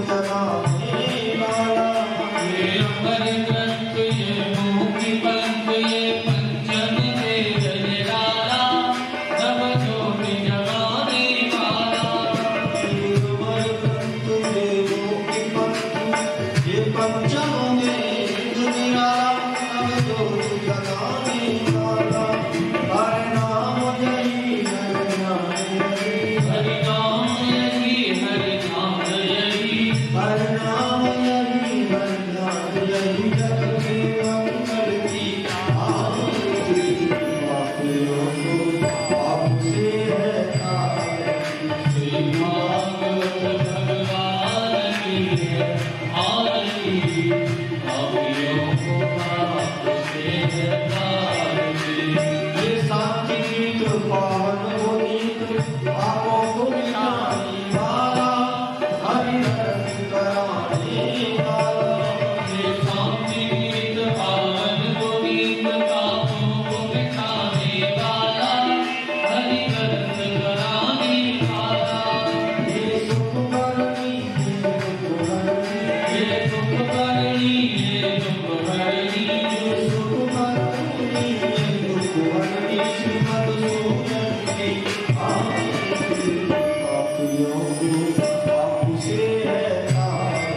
आपसे है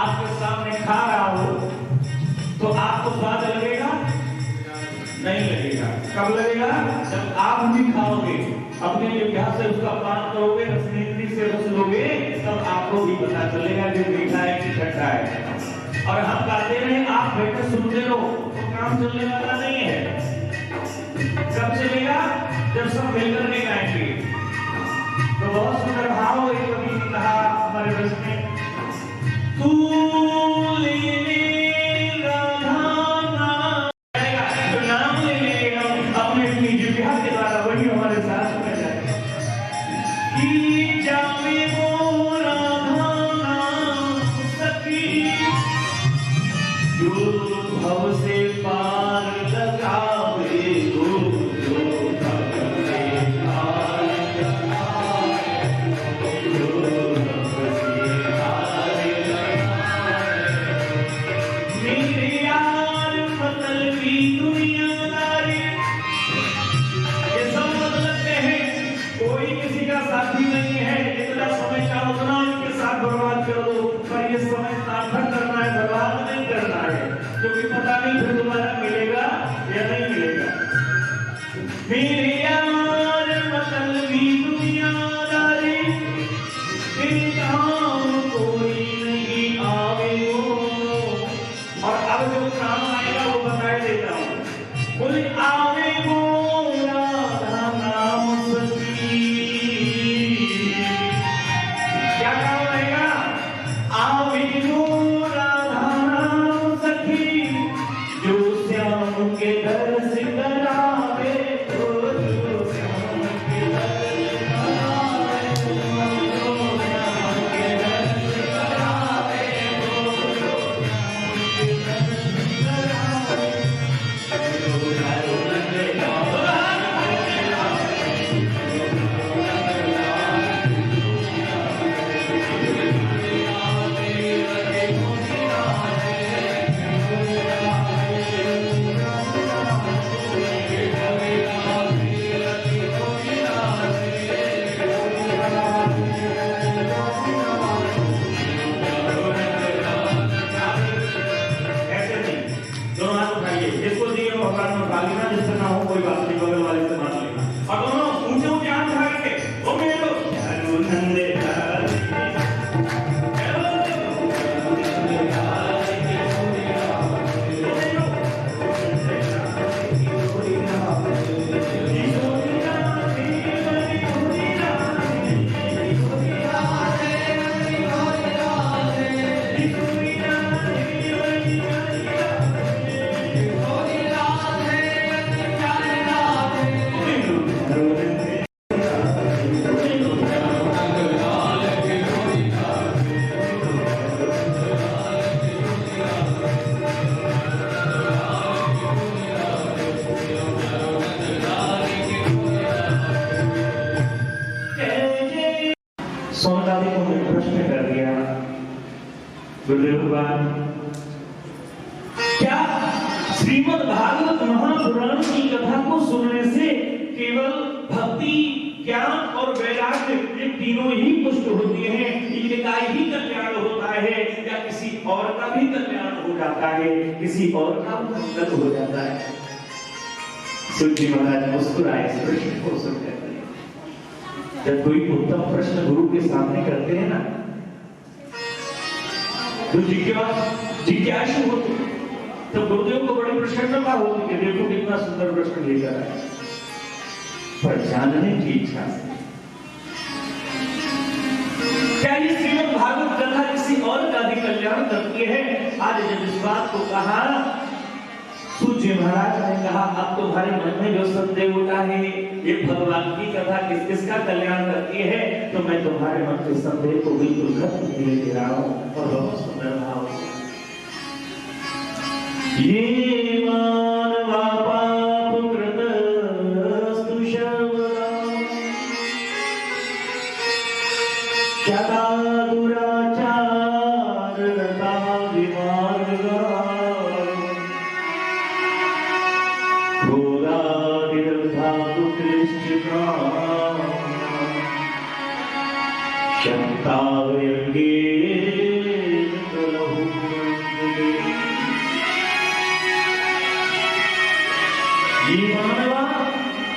आपके सामने खा रहा हो तो आपको स्वाद लगेगा? नहीं लगेगा। कब लगेगा? जब आप भी खाओगे, अपने जिह्वा से उसका पान करोगे, रसनेंद्री से रस लोगे, तब आपको भी पता चलेगा कि मीठा है कि खट्टा है। और हम कहते रहे, आप बैठे सुनते रहो तो काम चलने वाला नहीं है। कब चलेगा? जब सब मिलकर के गाएंगे। तो बहुत सुंदर भाव एक कवि ने कहा हमारे रस में, तू ले ले राधा नाम, जो नाम ले ले हम अपने अपनी जिह्वा के द्वारा, वही हमारे साथ में जाए कि जावे वो राधा नाम सखी, जो भव से पार लगावे, साथी नहीं है, जितना समय चाहो उतना इनके साथ बर्बाद कर दो, पर ये समय सार्थक करना है, बर्बाद नहीं करना है, क्योंकि पता नहीं फिर दोबारा मिलेगा या नहीं मिलेगा। मेरे यार मतलबी दुनियादारी, तेरे काम कोई नहीं आवे वो। और अब जो काम आएगा वो बता देता हूँ, बोले आवे वो राधा नाम सखी। सोनदादी को मैं प्रश्न कर दिया, भगवान क्या श्रीमद् भागवत महापुराण की कथा को सुनने से केवल भक्ति, ज्ञान और वैराग्य ये तीनों ही पुष्ट होती हैं, इनका ही कल्याण होता है या किसी और का भी कल्याण हो जाता है, किसी और का मंगल हो जाता है। सूत जी महाराज मुस्कुराए इस प्रश्न को सुनकर। जब कोई उत्तम प्रश्न गुरु के सामने करते हैं ना, तो जिज्ञासु होते, तो गुरुदेव को बड़ी प्रसन्नता होती है, देखो कितना सुंदर प्रश्न लेकर आए, पर जानने की इच्छा से। क्या ये श्रीमद् भागवत कथा किसी और का भी कल्याण करती है? आज जब इस बात को कहा, सूत जी महाराज ने कहा, अब तुम्हारे मन में जो संदेह उठा है, ये भगवान की कथा किस किसका कल्याण करती है, तो मैं तुम्हारे मन के संदेह को बिल्कुल खत्म किए दे रहा हूं। और बहुत सुंदर भाव, ये मानवा पाप कृतस्तु शर्वरा, सदा दुराचार रता विमार्गा,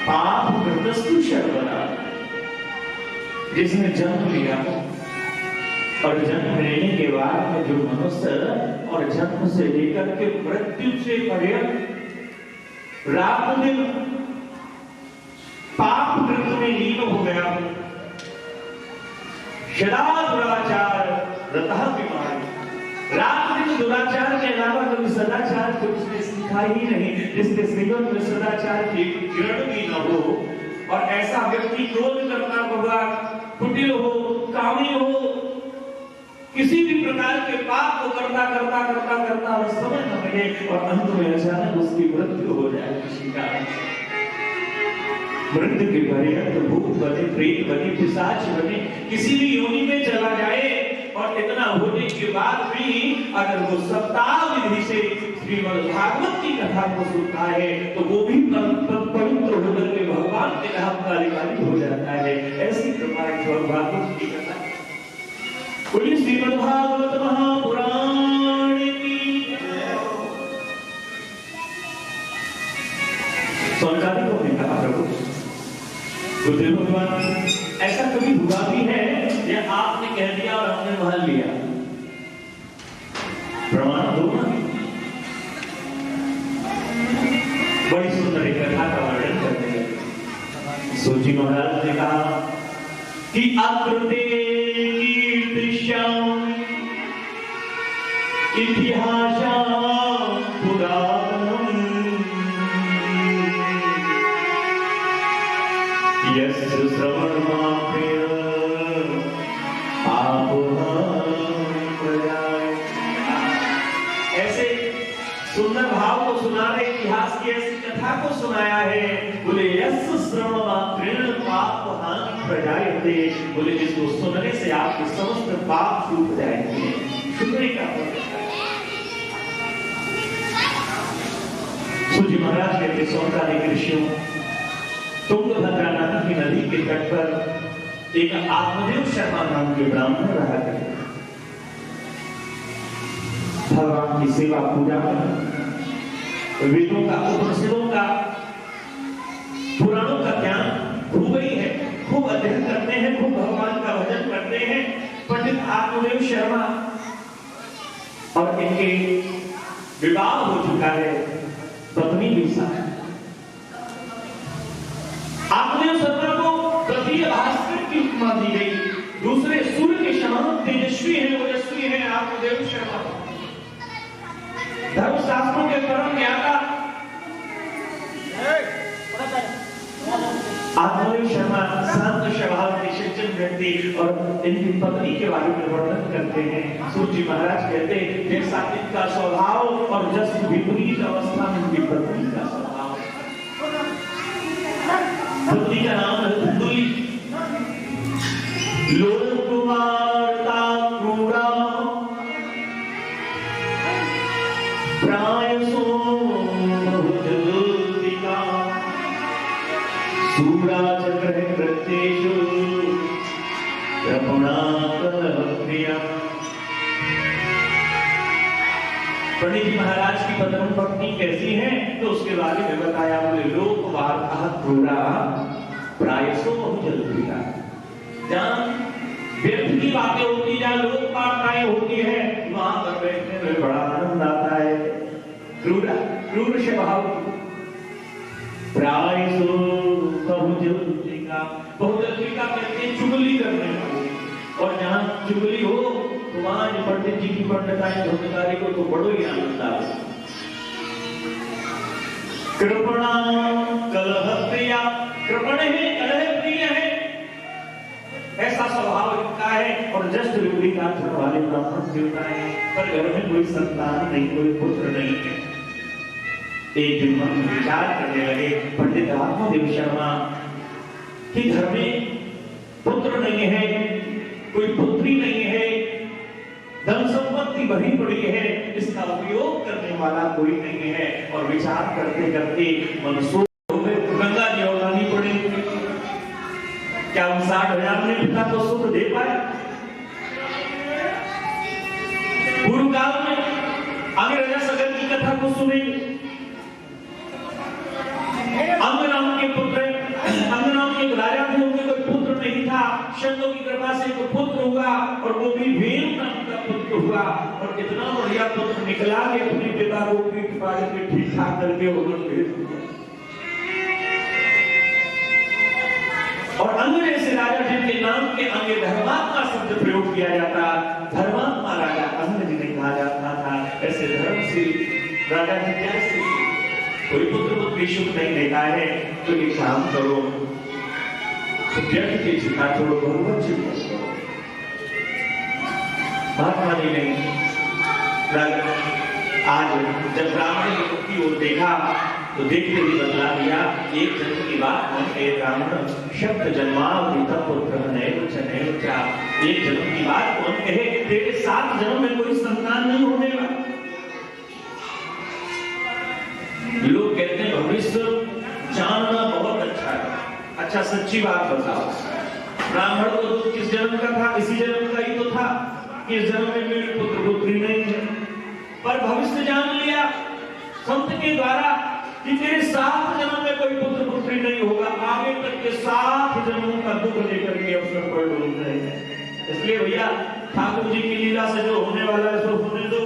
पाप कृतस्तु शर्वरा, जिसने जन्म लिया और जन्म लेने के बाद में जो मनुष्य और जन्म से लेकर के मृत्यु से पर्यंत रात दिन पाप कृत्य में लीन हो गया, सदा दुराचार रतः विमार, रात दिन दुराचार के अलावा कभी सदाचार को उसने सीखा ही नहीं, जिसके जीवन में सदाचार की किरण भी न हो, और ऐसा व्यक्ति क्रोध करता होगा, कुटिल हो, कामी हो, किसी भी प्रकार के पाप को करता करता करता करता और समय न मिले और अंत में अचानक उसकी मृत्यु हो जाए किसी कारण से। मृत्यु के पर्यंत भूत बने, प्रेत बने, पिशाच बने, किसी भी योनि में चला जाए, और इतना होने के बाद भी अगर वो सप्ताह विधि से श्रीमद् भागवत की कथा को सुनता है, तो वो भी पवित्र होकर के भगवान के नाम का अधिकारी हो जाता है। ऐसी प्रकार श्रीमद् भागवत की कथा, बोलिए श्रीमद् भागवत महापुराण की। स्वर्गादि को भी कहा प्रभु गुरुदेव भगवान, ऐसा कभी हुआ भी है या आपने कह दिया और हमने मान लिया? प्रमाण दो ना। बड़ी सुंदर एक कथा का वर्णन करते हैं। सूत जी महाराज ने कहा कि अकृते कीर्तिश्याम इतिहासं पुरातनम्, यस्य श्रवणमात्रेण आपोहं प्रयाय। ऐसे सुंदर भाव को सुना रहे, इतिहास की ऐसी कथा को सुनाया है। बोले यस्य श्रवणमात्रेण पापहानि प्रजायते, बोले जिसको सुनने से आपके समस्त पाप छूट जाएंगे। सुनने का सूत जी महाराज कहते सौंदर्य ऋषियों, तुंगभद्रा नदी की नदी के तट पर एक आत्मदेव शर्मा नाम के ब्राह्मण रहा करते, भगवान की सेवा पूजा कर, वेदों का, उपनिषदों का, पुराणों का ज्ञान खूब ही है, खूब अध्ययन करते हैं, खूब भगवान का भजन करते हैं। पंडित आत्मदेव शर्मा और इनके विवाह हो चुका है, पत्नी भी साथ। आत्मदेव शर्मा को तृतीय भास्कर की उपमा दी गई, दूसरे सूर्य के समान तेजस्वी है, ओजस्वी है आत्मदेव शर्मा। धर्मशास्त्रों के परम ज्ञाता आत्मदेव शर्मा शांत स्वभाव के सज्जन व्यक्ति, और इनकी पत्नी के बारे में वर्णन करते हैं। सूत जी महाराज कहते हैं जैसा इनका स्वभाव और जस विपरीत अवस्था में इनकी पत्नी का स्वभाव। पत्नी का नाम है धुंधुली। लोकवार्ता क्रूरा प्रायसो बहुजलुतिका, सूरा चक्र प्रत्येषु कृपणा कलहप्रिया। पंडित जी महाराज की पत्नी पत्नी कैसी है तो उसके बारे में बताया। बोले लोक वार्ता क्रूरा प्रायसो बहुजल्पिता। जहां व्यक्ति की बातें होती, जहां लोक वार्ताएं होती है, वहां पर बैठने में बड़ा आनंद आता है। क्रूर स्वभाव प्रायसो बहुजल्पिका। बहुजल्पिका कहते हैं चुगली करने को, और जहां चुगली हो तो वहां जो पंडित जी की पंडिताई धुंधकारी को तो बड़ो ही आनंद आता। कृपणा कलह प्रिया। कृपण है, कलह प्रिय है, ऐसा स्वभाव इनका है। और जस्ट विपरीत आचरण वाले ब्राह्मण देवता है, पर घर में कोई संतान नहीं, कोई पुत्र नहीं है। एक दिन हम विचार करने लगे पंडित आत्मदेव शर्मा कि घर में पुत्र नहीं है, कोई पुत्री नहीं है, धन संपत्ति भरी पड़ी है, इसका उपयोग करने वाला कोई नहीं है। और विचार करते करते मनसूख गंगा जी उड़ानी पड़ी। क्या उन 60,000 ने पिता को सुख दे पाए? पूर्व काल में अंग्रेजा सगर की कथा को सुने। अंग नाम के पुत्र, अंग नाम के राजा थे, उनके कोई पुत्र नहीं था। शंकर की कृपा से एक पुत्र हुआ, और वो भी भीम नाम का पुत्र हुआ। और कितना बढ़िया पुत्र निकला कि अपने पिता को पीठ फाड़ के ठीक ठाक करके उन्होंने भेज दिया। और अंग जैसे राजा जिनके नाम के आगे धर्मात्मा शब्द प्रयोग किया जाता, धर्मात्मा राजा अंग जिन्हें कहा जाता था, ऐसे धर्म से राजा जी कैसे कोई पुत्र पुत्री सुख नहीं देता है तो एक काम करो, व्यक्ति की चिंता छोड़ो, भगवत चिंता करो। महात्मा जी ने आज जब ब्राह्मण की ओर देखा तो देखते ही बतला दिया। एक जन्म की बात मन है ब्राह्मण शब्द जन्मावृत पुत्र नैव च नैव च। एक जन्म की बात कौन कहे, तेरे 7 जन्म में कोई संतान नहीं होने वाला। लोग कहते हैं भविष्य जानना बहुत अच्छा है। अच्छा सच्ची बात बताओ, ब्राह्मण को दूध किस जन्म का था? इसी जन्म का ही तो था। इस जन्म में मेरे पुत्र पुत्री नहीं है, पर भविष्य जान लिया संत के द्वारा कि तेरे 7 जन्म में कोई पुत्र पुत्री नहीं होगा। आगे तक के 7 जन्मों का दुख लेकर के अवसर पर डूब रहे हैं। इसलिए भैया ठाकुर जी की लीला से जो होने वाला है सो होने दो,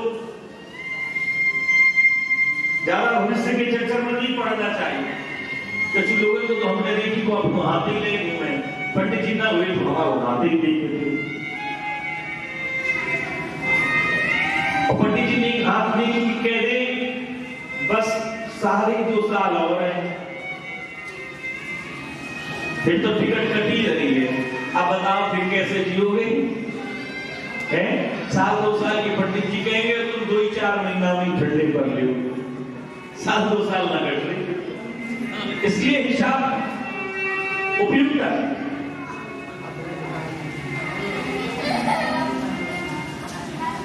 ज्यादा भविष्य के चक्कर में नहीं पड़ना चाहिए। कुछ लोगों को तो हमने देखी को अपने हाथ ही ले घूमे, पंडित जी ना हुए तो हाथ ही देखे, और पंडित जी ने हाथ नहीं कह दे बस सारे 2 साल और हैं, फिर तो टिकट कटी जा रही है। अब बताओ फिर कैसे जियोगे? हैं 1-2 साल की पंडित जी कहेंगे तुम 2-4 महीना में ठंडे कर लो, 2 साल ना कट रहे। इसलिए हिसाब उपयुक्त है।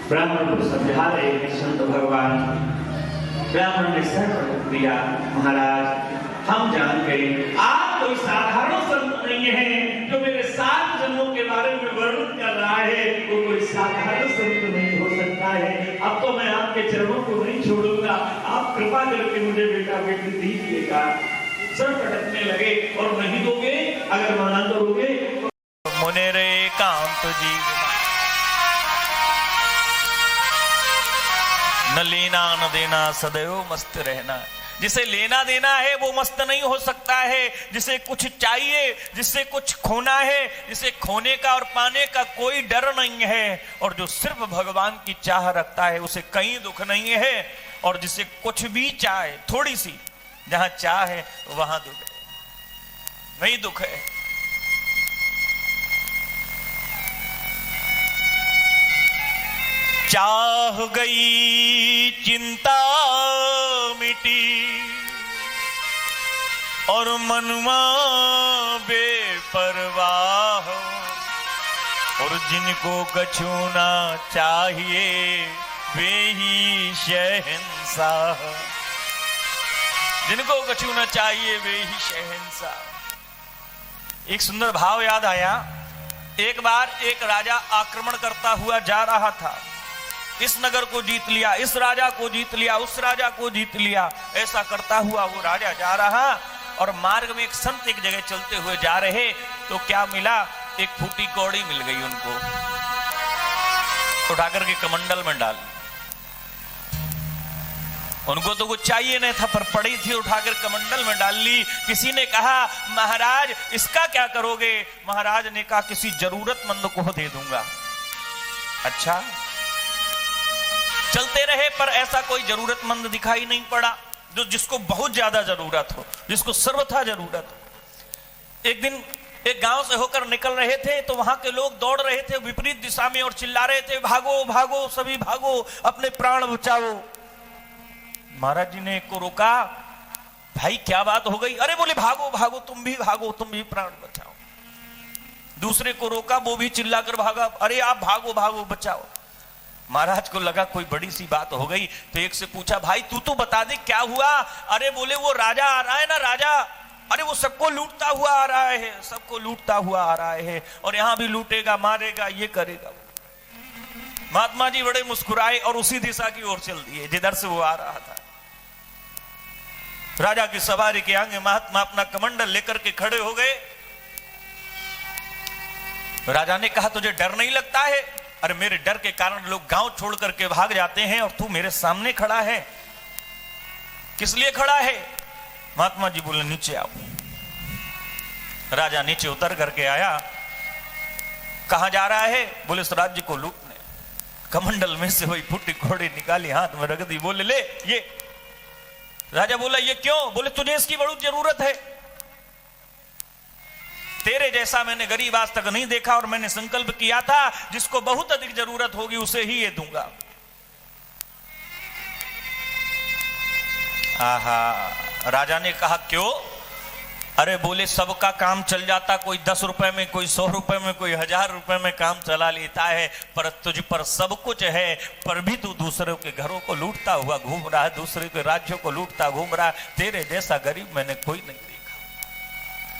ब्राह्मण को समझा रहे हैं संत भगवान। ब्राह्मण ने सर्व दिया, महाराज हम जान गए आप कोई साधारण संत नहीं है। जो मेरे 7 जन्मों के बारे में वर्णन कर रहा है वो कोई साधारण संत नहीं हो सकता है। अब तो मैं आपके चरणों को नहीं छोड़ूंगा, आप कृपा करके मुझे बेटा बेटी दीजिएगा। सर पटकने लगे, और नहीं दोगे अगर मना करोगे तो मुनेरे कांत जी न लेना न देना सदैव मस्त रहना। जिसे लेना देना है वो मस्त नहीं हो सकता है। जिसे कुछ चाहिए, जिसे कुछ खोना है, जिसे खोने का और पाने का कोई डर नहीं है, और जो सिर्फ भगवान की चाह रखता है उसे कहीं दुख नहीं है। और जिसे कुछ भी चाहे, थोड़ी सी जहां चाह है वहां दुख है, वही दुख है। चाह गई चिंता मिटी और मनमा बेपरवाह, और जिनको कछु ना चाहिए वे ही शहंशाह। जिनको कछु ना चाहिए वे ही शहंशाह। एक सुंदर भाव याद आया। एक बार एक राजा आक्रमण करता हुआ जा रहा था, इस नगर को जीत लिया, इस राजा को जीत लिया, उस राजा को जीत लिया, ऐसा करता हुआ वो राजा जा रहा और मार्ग में एक संत एक जगह चलते हुए जा रहे तो क्या मिला, एक फूटी कौड़ी मिल गई उनको, उठाकर के कमंडल में डाल, उनको तो कुछ चाहिए नहीं था पर पड़ी थी, उठाकर कमंडल में डाल ली। किसी ने कहा महाराज इसका क्या करोगे? महाराज ने कहा किसी जरूरतमंद को दे दूंगा। अच्छा, चलते रहे पर ऐसा कोई जरूरतमंद दिखाई नहीं पड़ा जो जिसको बहुत ज्यादा जरूरत हो, जिसको सर्वथा जरूरत हो। एक दिन एक गांव से होकर निकल रहे थे तो वहां के लोग दौड़ रहे थे विपरीत दिशा में और चिल्ला रहे थे भागो भागो सभी भागो, अपने प्राण बचाओ। महाराज जी ने एक को रोका, भाई क्या बात हो गई? अरे बोले भागो भागो, तुम भी भागो, तुम भी प्राण बचाओ। दूसरे को रोका, वो भी चिल्लाकर भागा, अरे आप भागो भागो बचाओ। महाराज को लगा कोई बड़ी सी बात हो गई तो एक से पूछा, भाई तू तो बता दे क्या हुआ? अरे बोले वो राजा आ रहा है ना, राजा, अरे वो सबको लूटता हुआ आ रहा है, सबको लूटता हुआ आ रहा है और यहां भी लूटेगा, मारेगा, ये करेगा। महात्मा जी बड़े मुस्कुराए और उसी दिशा की ओर चल दिए जिधर से वो आ रहा था। राजा की सवारी के आगे महात्मा अपना कमंडल लेकर के खड़े हो गए। राजा ने कहा तुझे डर नहीं लगता है? अरे मेरे डर के कारण लोग गांव छोड़ करके भाग जाते हैं और तू मेरे सामने खड़ा है, किस लिए खड़ा है? महात्मा जी बोले नीचे आओ। राजा नीचे उतर करके आया। कहां जा रहा है? बोले इस राज्य को लूटने। कमंडल में से वही फूटी घोड़ी निकाली, हाथ में रख दी, बोले ले ये। राजा बोला ये क्यों? बोले तुझे इसकी बड़ी जरूरत है, तेरे जैसा मैंने गरीब आज तक नहीं देखा और मैंने संकल्प किया था जिसको बहुत अधिक जरूरत होगी उसे ही ये दूंगा। आहा, राजा ने कहा क्यों? अरे बोले सबका काम चल जाता, कोई 10 रुपए में, कोई 100 रुपए में, कोई 1000 रुपए में काम चला लेता है, पर तुझ पर सब कुछ है पर भी तू दूसरों के घरों को लूटता हुआ घूम रहा है, दूसरे के राज्यों को लूटता घूम रहा है, तेरे जैसा गरीब मैंने कोई नहीं देखा।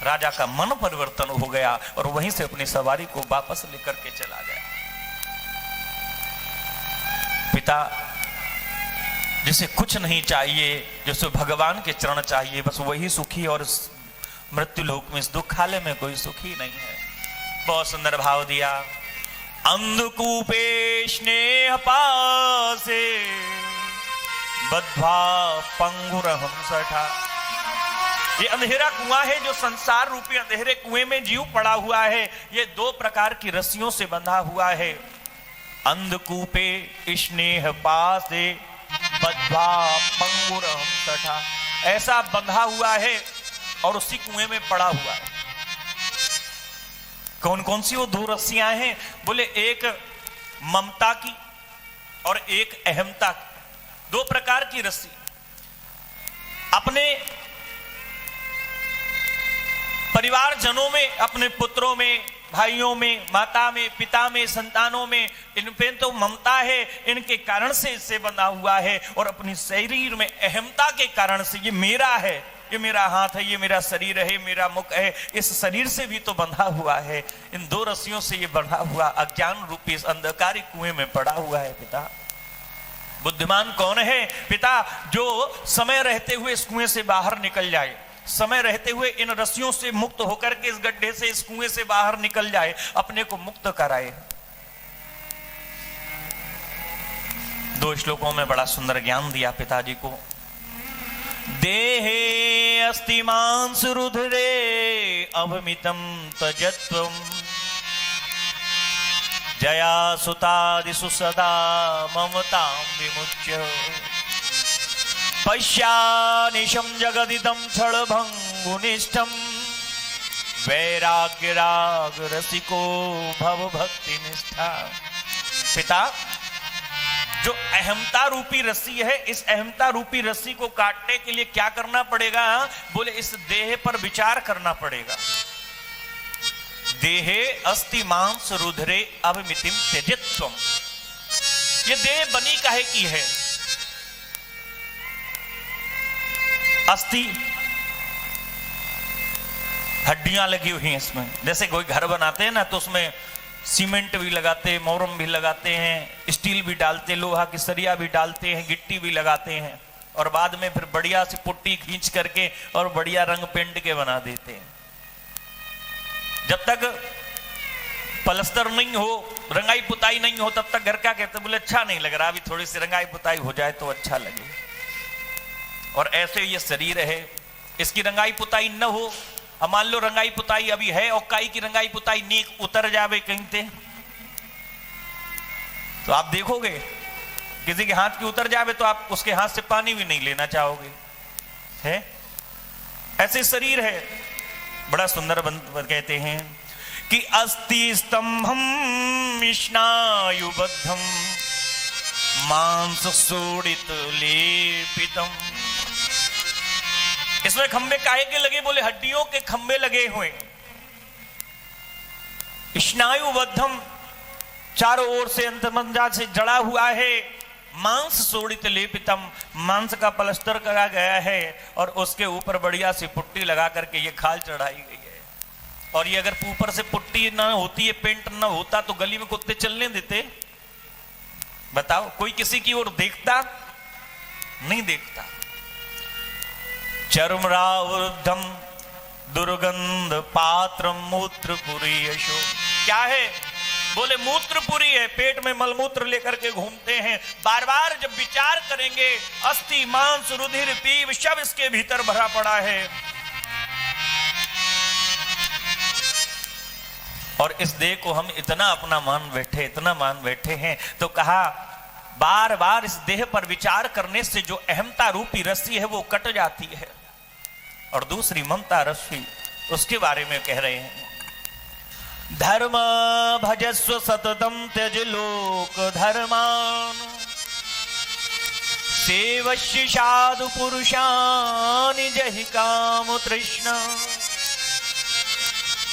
राजा का मन परिवर्तन हो गया और वहीं से अपनी सवारी को वापस लेकर के चला गया। पिता जिसे कुछ नहीं चाहिए, जिसे भगवान के चरण चाहिए, बस वही सुखी, और मृत्यु लोक में इस दुखालय में कोई सुखी नहीं है। बहुत सुंदर भाव दिया। अंधकूपे स्नेह पासे बद्धा पंगुरहम सठा। ये अंधेरा कुआं है जो संसार रूपी अंधेरे कुएं में जीव पड़ा हुआ है, ये 2 प्रकार की रस्सियों से बंधा हुआ है। अंधकूपे स्नेह पासे बद्धा पंगुरहम सठा, ऐसा बंधा हुआ है और उसी कुएं में पड़ा हुआ है। कौन कौन सी वो 2 रस्सियां हैं? बोले एक ममता की और एक अहमता की, 2 प्रकार की रस्सी। अपने परिवार जनों में, अपने पुत्रों में, भाइयों में, माता में, पिता में, संतानों में, इन पे तो ममता है, इनके कारण से इससे बंधा हुआ है, और अपनी शरीर में अहमता के कारण से ये मेरा है, ये मेरा हाथ है, ये मेरा शरीर है, मेरा मुख है, इस शरीर से भी तो बंधा हुआ है। इन 2 रस्सियों से ये बंधा हुआ अज्ञान रूपी इस अंधकारी कुएं में पड़ा हुआ है। पिता बुद्धिमान कौन है? पिता जो समय रहते हुए इस कुएं से बाहर निकल जाए, समय रहते हुए इन रस्सियों से मुक्त होकर के इस गड्ढे से, इस कुएं से बाहर निकल जाए, अपने को मुक्त कराए। 2 श्लोकों में बड़ा सुंदर ज्ञान दिया पिताजी को। देहे अस्ति मांसु रुधिरे अभमितम तजत्वम जया सुतादिषु सदा ममतां विमुच्य पश्यानिशं जगदिदं क्षणभंगुनिष्ठं वैराग्य राग रसिको भव भक्ति निष्ठा। पिता जो अहमता रूपी रस्सी है, इस अहमता रूपी रस्सी को काटने के लिए क्या करना पड़ेगा? बोले इस देह पर विचार करना पड़ेगा। देहे अस्ति मांस रुधिरे अभमितिम त्यजित्वम। ये देह बनी काहे की है? अस्थि, हड्डियां लगी हुई हैं इसमें। जैसे कोई घर बनाते हैं ना तो उसमें सीमेंट भी लगाते, मोरम भी लगाते हैं, स्टील भी डालते, लोहा की सरिया भी डालते हैं, गिट्टी भी लगाते हैं, और बाद में फिर बढ़िया सी पुट्टी खींच करके और बढ़िया रंग पेंट के बना देते हैं। जब तक पलस्तर नहीं हो, रंगाई पुताई नहीं हो, तब तक घर क्या कहते, बोले अच्छा नहीं लग रहा, अभी थोड़ी सी रंगाई पुताई हो जाए तो अच्छा लगे। और ऐसे ये शरीर है, इसकी रंगाई पुताई न हो, अब मान लो रंगाई पुताई अभी है और काई की रंगाई पुताई नीक उतर जावे कहीं ते, तो आप देखोगे किसी के हाथ की उतर जावे तो आप उसके हाथ से पानी भी नहीं लेना चाहोगे, है? ऐसे शरीर है। बड़ा सुंदर कहते हैं कि अस्ति स्तंभम स्नायुबद्धम मांस सोडित लेपितम। इसमें खंबे काहे के लगे? बोले हड्डियों के खंबे लगे हुए। स्नायुबद्धम, चारों ओर से अंतमंजा से जड़ा हुआ है। मांस सोडित लेपितम, मांस का पलस्तर करा गया है और उसके ऊपर बढ़िया सी पुट्टी लगा करके ये खाल चढ़ाई गई है। और ये अगर ऊपर से पुट्टी ना होती है, पेंट ना होता, तो गली में कुत्ते चलने देते? बताओ, कोई किसी की ओर देखता? नहीं देखता। चर्मरावृद्धम दुर्गंध पात्र मूत्रपुरी यशो। क्या है? बोले मूत्रपुरी है, पेट में मलमूत्र लेकर के घूमते हैं। बार बार जब विचार करेंगे, अस्थि मांस रुधिर पीव सब इसके भीतर भरा पड़ा है। और इस देह को हम इतना अपना मान बैठे, इतना मान बैठे हैं, तो कहा बार बार इस देह पर विचार करने से जो अहमता रूपी रस्सी है वो कट जाती है, और दूसरी ममता रस्सी, उसके बारे में कह रहे हैं। धर्म भजस्व सततम त्यज लोक धर्मान सेवश्य साधु पुरुषानि जहि काम तृष्णा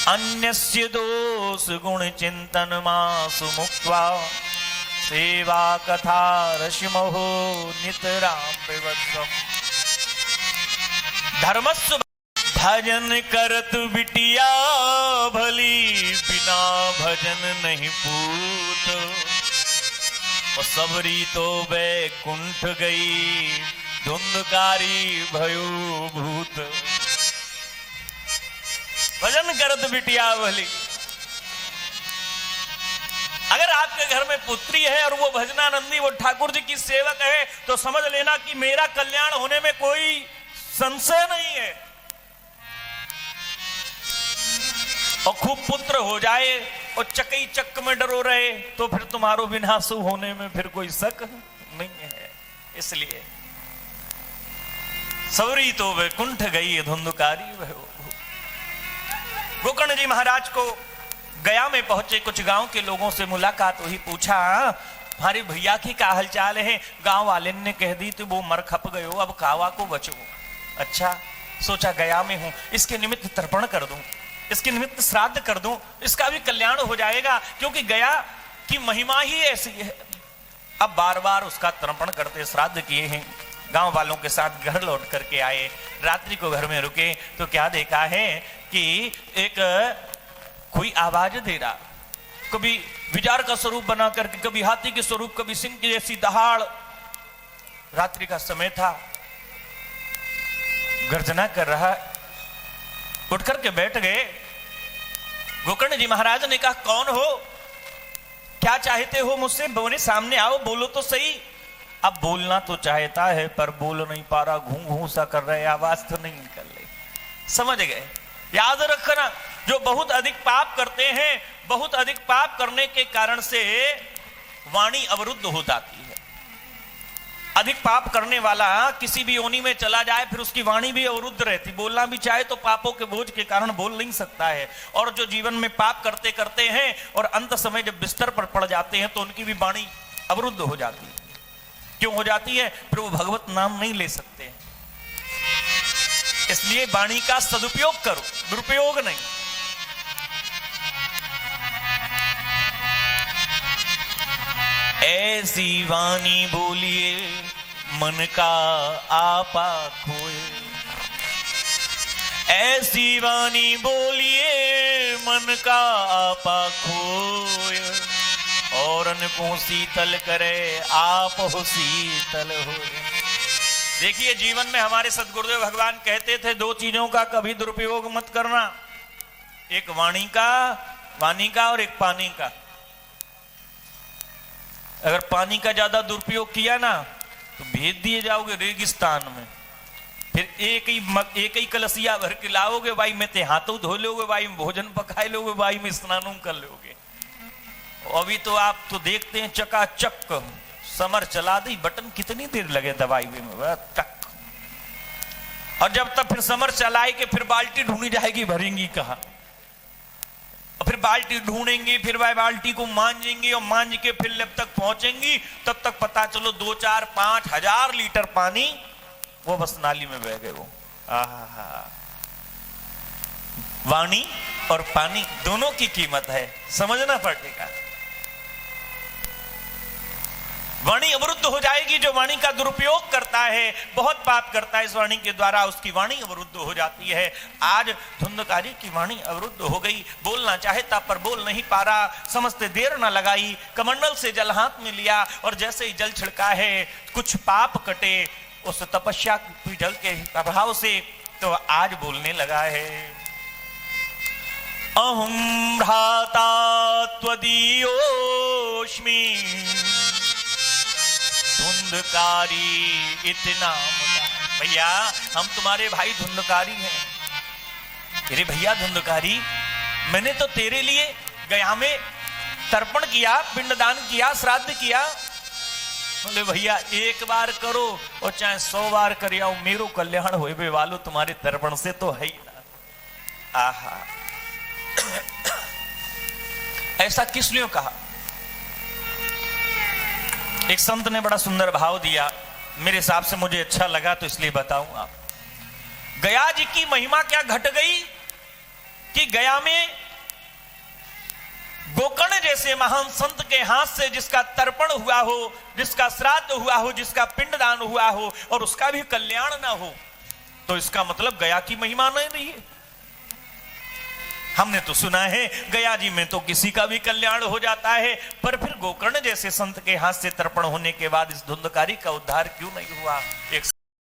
अन्यस्य दोष गुण चिंतन मासु मुक्त्वा सेवा कथा रश्महो नितराम विवत्सम। धर्मस्व भजन करत बिटिया भली, बिना भजन नहीं पूत, और सबरी तो बैकुंठ गई, धुंधकारी भयो भूत। भजन करत बिटिया भली। अगर आपके घर में पुत्री है और वो भजनानंदी, वो ठाकुर जी की सेवक है, तो समझ लेना कि मेरा कल्याण होने में कोई संशय नहीं है। और खूब पुत्र हो जाए और चकई चक्क में डरो रहे, तो फिर तुम्हारो विनाश होने में फिर कोई शक नहीं है। इसलिए सवरी तो वैकुंठ गई, धुंधकारी वह। गोकर्ण जी महाराज को गया में पहुंचे, कुछ गांव के लोगों से मुलाकात हुई, पूछा हमारे भैया की क्या हालचाल है? गांव वाले ने कह दी तो वो मर खप गयो, अब कावा को बचो। अच्छा, सोचा गया में हूं, इसके निमित्त तर्पण कर दूं, इसके निमित्त श्राद्ध कर दूं, इसका भी कल्याण हो जाएगा, क्योंकि गया की महिमा ही ऐसी है। अब बार बार उसका तर्पण करते, श्राद्ध किए हैं। गांव वालों के साथ घर लौट करके आए, रात्रि को घर में रुके, तो क्या देखा है कि एक कोई आवाज दे रहा, कभी विजार का स्वरूप बना करके, कभी हाथी के स्वरूप, कभी सिंह की जैसी दहाड़। रात्रि का समय था, गर्जना कर रहा, उठ करके बैठ गए। गोकर्ण जी महाराज ने कहा कौन हो, क्या चाहते हो मुझसे? बोले सामने आओ, बोलो तो सही। अब बोलना तो चाहता है पर बोल नहीं पा रहा, घूं घूं सा कर रहे, आवाज तो नहीं निकल रही। समझ गए? याद रखना, जो बहुत अधिक पाप करते हैं, बहुत अधिक पाप करने के कारण से वाणी अवरुद्ध हो जाती है। अधिक पाप करने वाला किसी भी योनि में चला जाए, फिर उसकी वाणी भी अवरुद्ध रहती, बोलना भी चाहे तो पापों के बोझ के कारण बोल नहीं सकता है। और जो जीवन में पाप करते करते हैं और अंत समय जब बिस्तर पर पड़ जाते हैं, तो उनकी भी वाणी अवरुद्ध हो जाती है। क्यों हो जाती है? फिर वो भगवत नाम नहीं ले सकते हैं। इसलिए वाणी का सदुपयोग करो, दुरुपयोग नहीं। ऐसी वाणी बोलिए मन का आपा खोए, ऐसी वाणी बोलिए मन का आपा खोय, औरन को शीतल करे आप हो शीतल हो। देखिए जीवन में हमारे सदगुरुदेव भगवान कहते थे दो चीजों का कभी दुरुपयोग मत करना, एक वाणी का और एक पानी का। अगर पानी का ज्यादा दुरुपयोग किया ना तो भेज दिए जाओगे रेगिस्तान में, फिर एक ही कलसिया भर के लाओगे, भाई में ते हाथों धो लोगे, भाई में भोजन पकाए लोगे, भाई में स्नान कर लोगे। अभी तो आप तो देखते हैं चकाचक समर चला दी, बटन कितनी देर लगे दवाई में टक, और जब तक फिर समर चलाए के फिर बाल्टी ढूंढी जाएगी, भरेंगी कहां, और फिर बाल्टी ढूंढेंगी, फिर वह बाल्टी को मांजेंगी, और मांज के फिर जब तक पहुंचेंगी तब तक पता चलो 2, 4, 5 हजार लीटर पानी वो बस नाली में बह गए वो। आहा, वाणी और पानी दोनों की कीमत है, समझना पड़ेगा। वाणी अवरुद्ध हो जाएगी, जो वाणी का दुरुपयोग करता है, बहुत पाप करता है इस वाणी के द्वारा, उसकी वाणी अवरुद्ध हो जाती है। आज धुंधकारी की वाणी अवरुद्ध हो गई, बोलना चाहे था पर बोल नहीं पा रहा, समझते देर न लगाई, कमंडल से जल हाथ में लिया और जैसे ही जल छिड़का है कुछ पाप कटे उस तपस्या की जल के प्रभाव से, तो आज बोलने लगा है। अहं भ्राता त्वदीयोऽस्मि धुंधकारी इतना। भैया हम तुम्हारे भाई धुंधकारी हैं। अरे भैया धुंधकारी, मैंने तो तेरे लिए गया में तर्पण किया, पिंडदान किया, श्राद्ध किया। बोले भैया एक बार करो और चाहे 100 बार कर आओ, मेरो कल्याण होए वालो तुम्हारे तर्पण से तो है ही ना। आहा, ऐसा किस लिए कहा? एक संत ने बड़ा सुंदर भाव दिया, मेरे हिसाब से मुझे अच्छा लगा तो इसलिए बताऊंगा। गया जी की महिमा क्या घट गई कि गया में गोकर्ण जैसे महान संत के हाथ से जिसका तर्पण हुआ हो, जिसका श्राद्ध हुआ हो, जिसका पिंडदान हुआ हो और उसका भी कल्याण ना हो, तो इसका मतलब गया की महिमा नहीं रही है। हमने तो सुना है गया जी में तो किसी का भी कल्याण हो जाता है, पर फिर गोकर्ण जैसे संत के हाथ से तर्पण होने के बाद इस धुंधकारी का उद्धार क्यों नहीं हुआ? एक